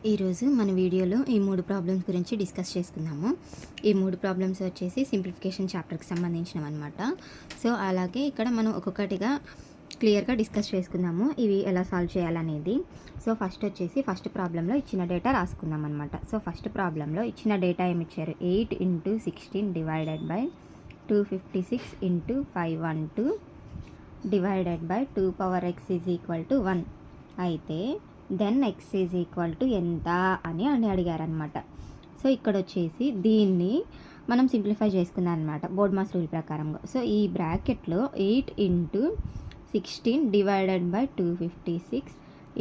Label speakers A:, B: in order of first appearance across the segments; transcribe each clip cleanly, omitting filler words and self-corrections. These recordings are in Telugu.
A: ఈరోజు మన వీడియోలో ఈ 3 ప్రాబ్లమ్స్ గురించి డిస్కస్ చేసుకుందాము. ఈ 3 ప్రాబ్లమ్స్ వచ్చేసి సింప్లిఫికేషన్ చాప్టర్కి సంబంధించినవన్నమాట. సో అలాగే ఇక్కడ మనం ఒక్కొక్కటిగా క్లియర్గా డిస్కస్ చేసుకుందాము ఇవి ఎలా సాల్వ్ చేయాలనేది. సో ఫస్ట్ ప్రాబ్లంలో ఇచ్చిన డేటా రాసుకుందాం అనమాట. సో ఫస్ట్ ప్రాబ్లంలో ఇచ్చిన డేటా ఏమి ఇచ్చారు, 8 × 16 divided by 256 × 512 divided by 2 x is equal to 1 అయితే then x is equal to ఎంత అని అడిగారనమాట. సో ఇక్కడ వచ్చేసి దీన్ని మనం సింప్లిఫై చేసుకుందాం అనమాట బోర్డ్ మాస్ రూల్ ప్రకారంగా. సో ఈ బ్రాకెట్లో 8 × 16 divided by 256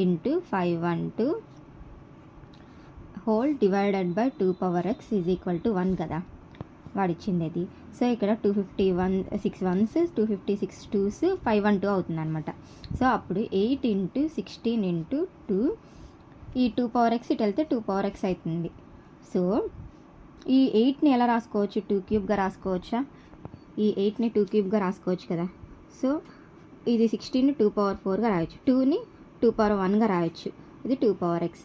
A: × 512 whole divided by 2 x is equal to 1 కదా వాడిచ్చింది అది. సో ఇక్కడ 251 6 1s 256 2s 512 అవుతుంది అనమాట. సో అప్పుడు 8 × 16 × 2 ఈ 2 x ఇటు వెళ్తే 2 x అవుతుంది. సో ఈ 8ని ఎలా రాసుకోవచ్చు, 2³ రాసుకోవచ్చా? ఈ 8ని 2³ రాసుకోవచ్చు కదా. సో ఇది 16ని 2 రాయొచ్చు, 2ని 2 రాయొచ్చు, ఇది 2 x.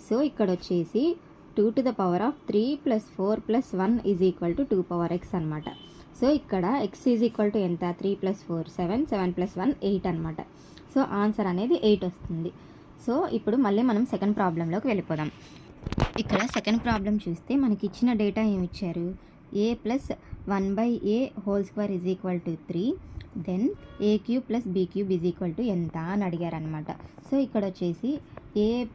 A: సో ఇక్కడ వచ్చేసి 2 to the power of 3 + 4 + 1 is equal to 2 x అనమాట. సో ఇక్కడ x ఈజ్ ఈక్వల్ టు ఎంత, 3 + 4 7 7 + 1 8 అనమాట. సో ఆన్సర్ అనేది 8 వస్తుంది. సో ఇప్పుడు మళ్ళీ మనం సెకండ్ ప్రాబ్లంలోకి వెళ్ళిపోదాం. ఇక్కడ సెకండ్ ప్రాబ్లం చూస్తే మనకి ఇచ్చిన డేటా ఏమి ఇచ్చారు, a + 1/a whole square is equal to 3 then a³ + b³ is equal to ఎంత అని అడిగారు అనమాట. సో ఇక్కడ వచ్చేసి a +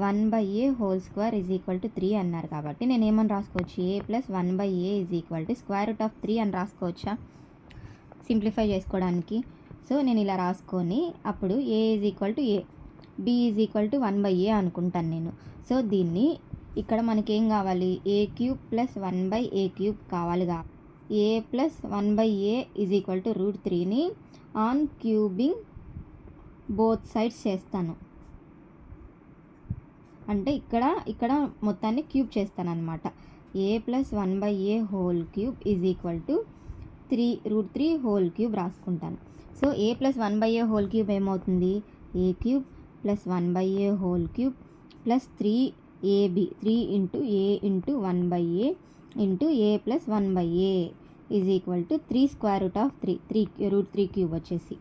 A: 1/a whole square is equal to 3 అన్నారు కాబట్టి నేను ఏమని రాసుకోవచ్చు, a + 1/a is equal to √3 అని రాసుకోవచ్చా సింప్లిఫై చేసుకోవడానికి. సో నేను ఇలా రాసుకొని అప్పుడు a is equal to a, b is equal to 1/a అనుకుంటాను నేను. సో దీన్ని ఇక్కడ మనకేం కావాలి, a³ + 1/a³ కావాలిగా. a + 1/a is equal to √3ని ఆన్ క్యూబింగ్ బోత్ సైడ్స్ చేస్తాను, అంటే ఇక్కడ మొత్తాన్ని క్యూబ్ చేస్తాను అనమాట. a + 1/a whole cube is equal to √3 whole cube రాసుకుంటాను. So a + 1/a whole cube ఏమవుతుంది, a³ + 1/a whole cube plus 3ab 3 × a × 1/a × a + 1/a is equal to 3 √3 √3 cube వచ్చేసి.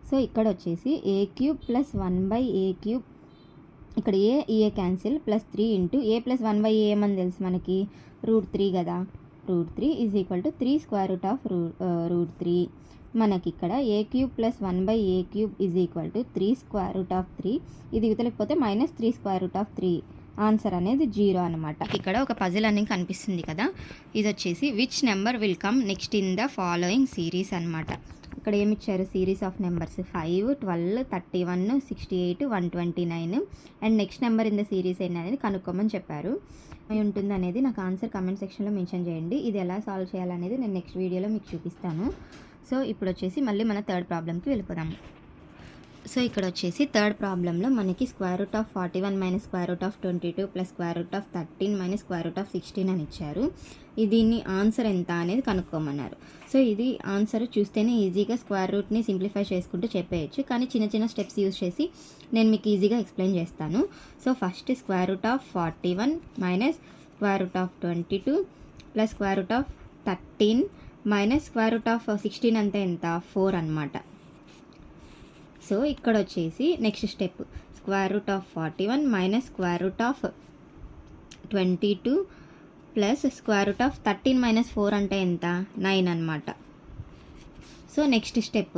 A: సో ఇక్కడ వచ్చేసి a³ + 1/a³ ఇక్కడ ఏ క్యాన్సిల్ ప్లస్ 3 × a + 1/a ఏమని తెలుసు మనకి, √3 కదా. √3 ఈజ్ ఈక్వల్ టు 3 √3. మనకి ఇక్కడ a³ + 1/a³ is equal to 3 √3. ఇది ఇవతలకపోతే -3 √3. ఆన్సర్ అనేది 0 అనమాట. ఇక్కడ ఒక పజిల్ అనేది కనిపిస్తుంది కదా, ఇది వచ్చేసి which number will come next in the following series అనమాట. ఇక్కడ ఏమి ఇచ్చారు, series of numbers 5 12 31 68 129 and next number in the series అనేది కనుక్కోమని చెప్పారు. ఉంటుంది అనేది నాకు ఆన్సర్ కమెంట్ సెక్షన్లో మెన్షన్ చేయండి. ఇది ఎలా సాల్వ్ చేయాలనేది నేను నెక్స్ట్ వీడియోలో మీకు చూపిస్తాను. సో ఇప్పుడు వచ్చేసి మళ్ళీ మన థర్డ్ ప్రాబ్లంకి వెళ్ళిపోదాము. సో ఇక్కడ వచ్చేసి థర్డ్ ప్రాబ్లంలో మనకి √41 - √22 + √13 - √16 అని ఇచ్చారు. దీన్ని ఆన్సర్ ఎంత అనేది కనుక్కోమన్నారు. సో ఇది ఆన్సర్ చూస్తేనే ఈజీగా స్క్వేర్ రూట్ని సింప్లిఫై చేసుకుంటూ చెప్పేయచ్చు, కానీ చిన్న చిన్న స్టెప్స్ యూజ్ చేసి నేను మీకు ఈజీగా ఎక్స్ప్లెయిన్ చేస్తాను. సో ఫస్ట్ √41 - √22 + √13 - √16 అంటే ఎంత, 4 అనమాట. సో ఇక్కడ వచ్చేసి నెక్స్ట్ స్టెప్ √41 - √22 + √13 - 4 అంటే ఎంత, 9 అనమాట. సో నెక్స్ట్ స్టెప్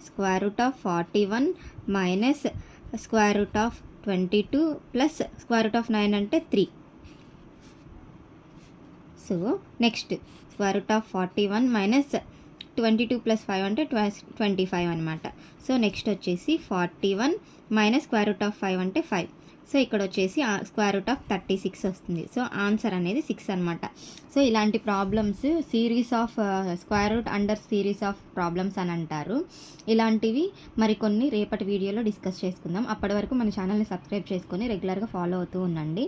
A: √41 - √22 + √9 అంటే 3. సో నెక్స్ట్ √41 - 22 + 5 అంటే 25 అనమాట. సో నెక్స్ట్ వచ్చేసి 41 - √5 అంటే 5. సో ఇక్కడ వచ్చేసి √36 వస్తుంది. సో ఆన్సర్ అనేది 6 అనమాట. సో ఇలాంటి problems series of square root under series of problems అని అంటారు. ఇలాంటివి మరికొన్ని రేపటి వీడియోలో డిస్కస్ చేసుకుందాం. అప్పటి వరకు మన ఛానల్ని సబ్స్క్రైబ్ చేసుకొని రెగ్యులర్గా ఫాలో అవుతూ ఉండండి.